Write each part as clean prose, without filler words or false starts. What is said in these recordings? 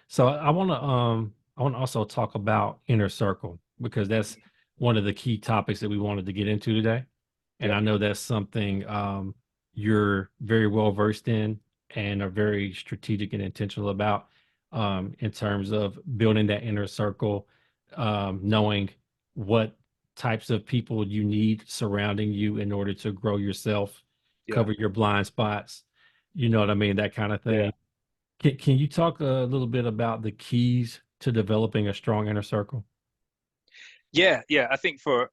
So I want to also talk about inner circle because that's one of the key topics that we wanted to get into today. And Yeah, I know that's something you're very well versed in and are very strategic and intentional about in terms of building that inner circle, knowing what types of people you need surrounding you in order to grow yourself, yeah, cover your blind spots, you know what I mean, that kind of yeah, thing. Can you talk a little bit about the keys to developing a strong inner circle? yeah.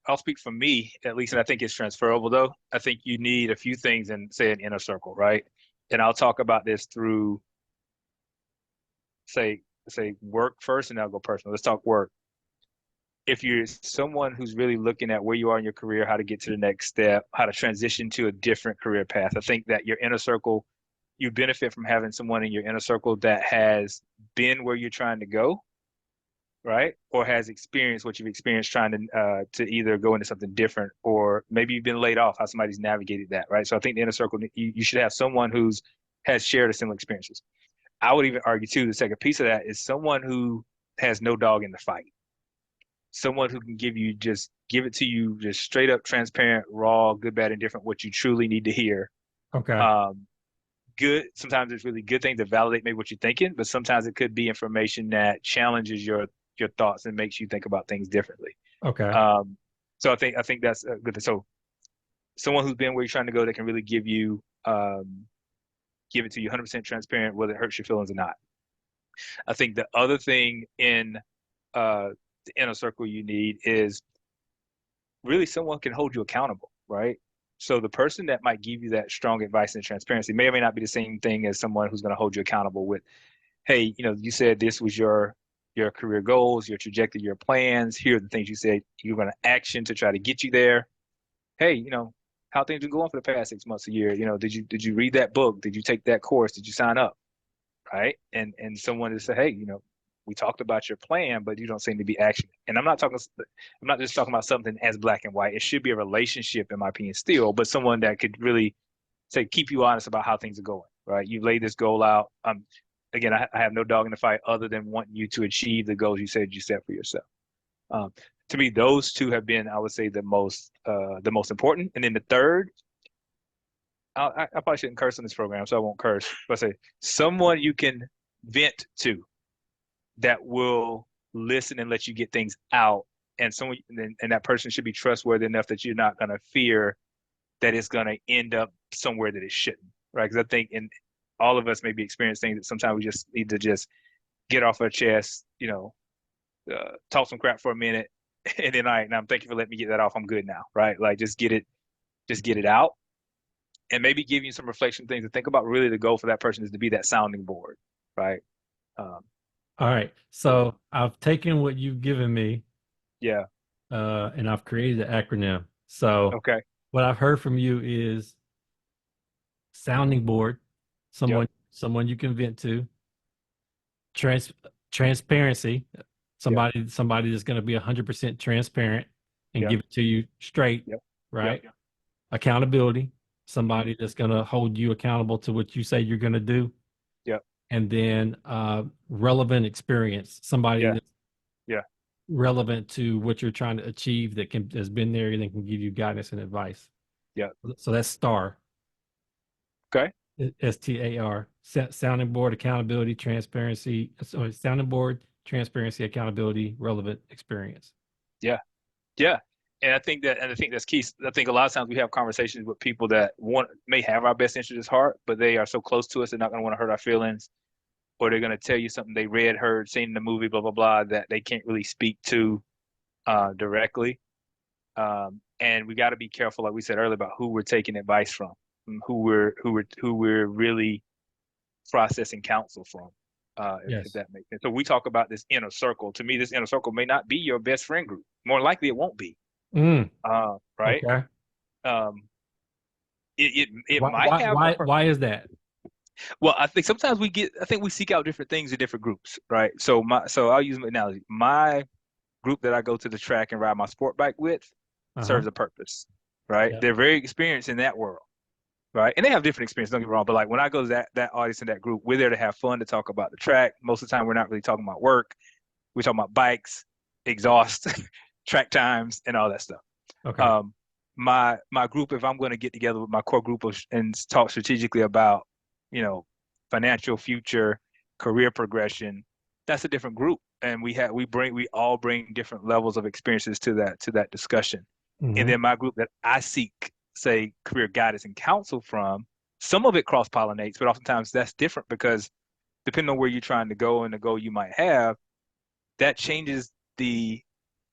I'll speak for me at least, and I think it's transferable though. I think you need a few things in, say, an inner circle, right? And I'll talk about this through, say, work first, and I'll go personal. Let's talk work. If you're someone who's really looking at where you are in your career, how to get to the next step, how to transition to a different career path, I think that your inner circle, you benefit from having someone in your inner circle that has been where you're trying to go, right? Or has experienced what you've experienced trying to either go into something different, or maybe you've been laid off, how somebody's navigated that, right? So I think the inner circle, you should have someone who's has shared similar experiences. I would even argue too, the second piece of that is someone who has no dog in the fight. Someone who can give it to you just straight up, transparent, raw, good, bad, and different, what you truly need to hear. Okay. Um, Good. Sometimes it's really good things to validate maybe what you're thinking, but sometimes it could be information that challenges your thoughts and makes you think about things differently. Okay. Um, so I think that's a good thing. So someone who's been where you're trying to go, that can really give it to you 100% transparent, whether it hurts your feelings or not. I think the other thing in the inner circle you need is really someone can hold you accountable, right? So the person that might give you that strong advice and transparency may or may not be the same thing as someone who's going to hold you accountable with, hey, you said this was your career goals, your trajectory, your plans. Here are the things you said you're going to action to try to get you there. Hey, how things been going for the past 6 months, a year? Did you read that book? Did you take that course? Did you sign up? Right? And someone to say, hey, we talked about your plan, but you don't seem to be actioning. And I'm not just talking about something as black and white. It should be a relationship, in my opinion, still, but someone that could really say, keep you honest about how things are going. Right? You lay this goal out. Again, I have no dog in the fight other than wanting you to achieve the goals you said you set for yourself. Um, to me, those two have been, I would say, the most important. And then the third, I probably shouldn't curse on this program, so I won't curse. But I say someone you can vent to that will listen and let you get things out, and that person should be trustworthy enough that you're not going to fear that it's going to end up somewhere that it shouldn't, right? Because I think in all of us maybe experience things that sometimes we just need to just get off our chest, talk some crap for a minute, and then, all right, now thank you for letting me get that off. I'm good now, right? Like just get it out, and maybe give you some reflection things to think about. Really, the goal for that person is to be that sounding board, right? Um, All right. yeah, So I've taken what you've given me, yeah, and I've created an acronym. So okay, what I've heard from you is sounding board, yep, someone you can vent to, trans transparency, yep, somebody that's going to be 100% transparent and yep, give it to you straight, yep, yep, right? Accountability, mm-hmm, somebody that's going to hold you accountable to what you say you're going to do, yep, and then relevant experience, somebody yeah, that's yeah, relevant to what you're trying to achieve that can has been there and can give you guidance and advice. yeah, So that's STAR, okay, STAR, sounding board, accountability, transparency. Sorry, sounding board, transparency, accountability, relevant experience. yeah, yeah. And I think that's key. I think a lot of times we have conversations with people that may have our best interest at heart, but they are so close to us, they're not going to want to hurt our feelings, or they're going to tell you something they read, heard, seen in the movie, blah blah blah, that they can't really speak to directly. And we got to be careful, like we said earlier, about who we're taking advice from, and who we're really processing counsel from. If Yes. that makes sense. So we talk about this inner circle. To me, this inner circle may not be your best friend group. More likely, it won't be. Mm, Right? okay. Um, it Why, might why, have a why, why is that? well. I think we seek out different things in different groups, right? So I'll use my analogy. My group that I go to the track and ride my sport bike with Uh-huh. serves a purpose, right? Yeah. They're very experienced in that world. right? And they have different experiences, don't get me wrong. But like when I go to that audience and that group, we're there to have fun, to talk about the track. Most of the time, we're not really talking about work. We're talking about bikes, exhaust, track times, and all that stuff. Okay. Um, my group, if I'm going to get together with my core group and talk strategically about, you know, financial future, career progression, that's a different group, and we all bring different levels of experiences to that discussion. And Hmm. then my group that I seek, say, career guidance and counsel from, some of it cross pollinates, but oftentimes that's different because depending on where you're trying to go and the goal you might have, that changes the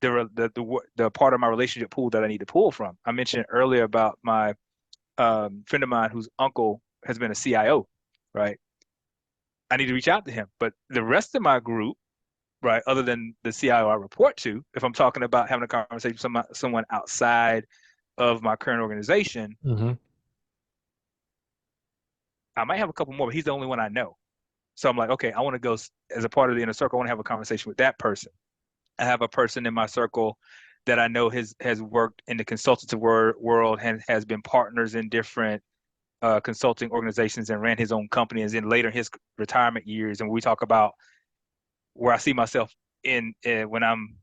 part of my relationship pool that I need to pull from. I mentioned earlier about my friend of mine whose uncle has been a CIO, right? I need to reach out to him, but the rest of my group, right, other than the CIO I report to, if I'm talking about having a conversation with someone outside of my current organization, Hmm. I might have a couple more, but he's the only one I know. So I'm like, okay, I want to go as a part of the inner circle. I want to have a conversation with that person. I have a person in my circle that I know has worked in the consultative world and has been partners in different consulting organizations and ran his own company. And then later in his retirement years, and we talk about where I see myself in when I'm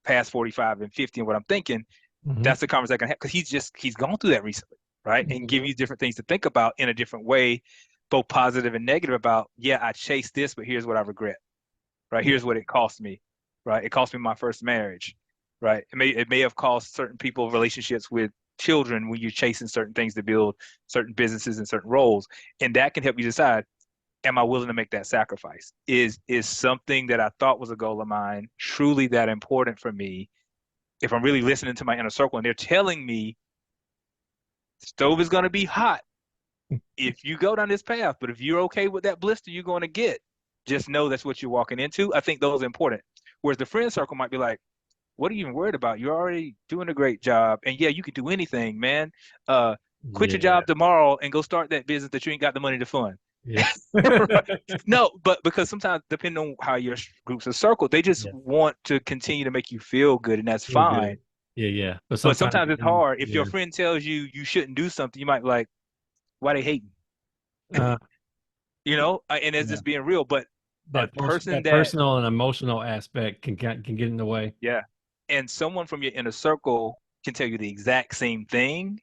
past 45 and 50 and what I'm thinking. Hmm. That's the conversation I can have because he's gone through that recently, right? And give Hmm. you different things to think about in a different way, both positive and negative. About, yeah, I chased this, but here's what I regret, right? Yeah. Here's what it cost me, right? It cost me my first marriage, right? It may have cost certain people relationships with children when you're chasing certain things to build certain businesses and certain roles, and that can help you decide, am I willing to make that sacrifice? Is something that I thought was a goal of mine truly that important for me? If I'm really listening to my inner circle and they're telling me stove is going to be hot if you go down this path, but if you're okay with that blister you're going to get, just know that's what you're walking into. I think those are important. Whereas the friend circle might be like, what are you even worried about? You're already doing a great job. And yeah, you can do anything, man. Uh, Quit your Yeah. job tomorrow and go start that business that you ain't got the money to fund. Yeah. Right? No, but because sometimes, depending on how your groups are circled, they just Yeah. want to continue to make you feel good, and that's Feel fine. good. Yeah. Yeah. But But sometimes, sometimes it's hard. If your yeah. friend tells you you shouldn't do something, you might be like, why they hating? Uh, And it's yeah. just being real. But a person That that, personal and emotional aspect can get in the way. yeah, and someone from your inner circle can tell you the exact same thing,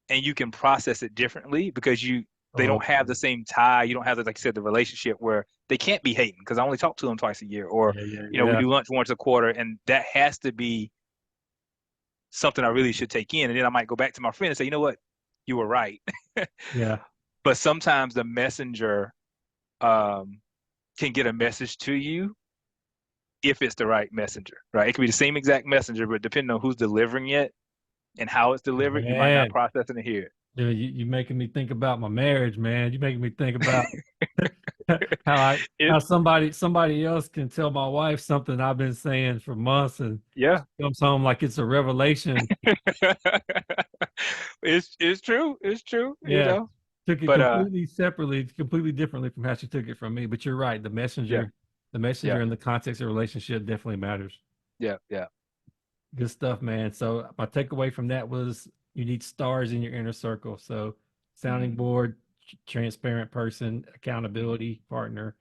and you can process it differently because they Oh, don't have the same tie. You don't have the, like you said, the relationship where they can't be hating because I only talk to them twice a year, or yeah. Yeah. we Yeah. do lunch once a quarter, and that has to be something I really should take in. And then I might go back to my friend and say, you know what, you were right. Yeah. But sometimes the messenger um, can get a message to you if it's the right messenger, right? It could be the same exact messenger, but depending on who's delivering it and how it's delivered, you might not Man, process it and hear it. dude, you making me think about my marriage, man. You making me think about how I It, how somebody else can tell my wife something I've been saying for months, and yeah. she comes home like it's a revelation. It's true. It's true, Yeah, took it But completely separately, completely differently from how she took it from me. But you're right. yeah, The yeah, messenger in the context of relationship definitely matters. yeah. Good stuff, man. So my takeaway from that was you need stars in your inner circle. So sounding Hmm. board, transparent person, Hmm. accountability partner,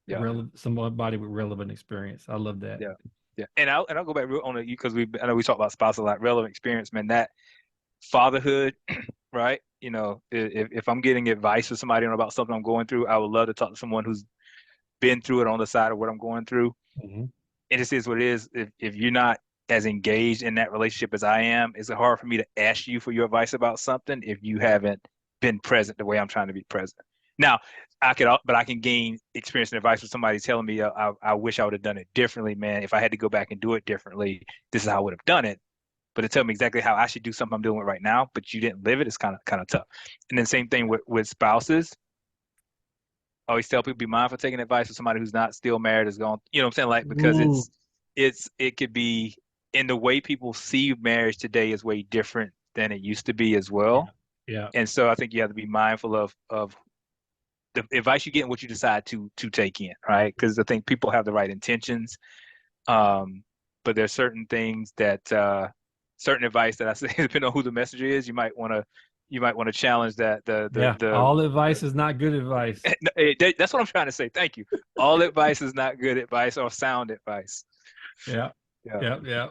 Yeah, somebody with relevant experience. I love that. yeah, yeah. And I'll go back real on it because I know we talk about spouse a lot. Relevant experience, man. That fatherhood, right? If I'm getting advice from somebody about something I'm going through, I would love to talk to someone who's been through it on the side of what I'm going through. Hmm. It just is what it is. If you're not as engaged in that relationship as I am, it's hard for me to ask you for your advice about something if you haven't been present the way I'm trying to be present. Now, but I can gain experience and advice with somebody telling me, I wish I would have done it differently, man. If I had to go back and do it differently, this is how I would have done it. But to tell me exactly how I should do something I'm doing right now, but you didn't live it, it's kind of tough. And then same thing with spouses. I always tell people be mindful taking advice from somebody who's not still married, is going, you know what I'm saying? Like, because Ooh, it could be in the way people see marriage today is way different than it used to be as yeah, well. yeah, And so I think you have to be mindful of the advice you get and what you decide to take in, right? Because I think people have the right intentions. Um, but there's certain things that certain advice that I say, depending on who the messenger is, you might want to you might want to challenge that. Yeah. All advice is not good advice. That's what I'm trying to say. Thank you. All advice is not good advice or sound advice. Yeah. Yeah. Yeah. Yeah.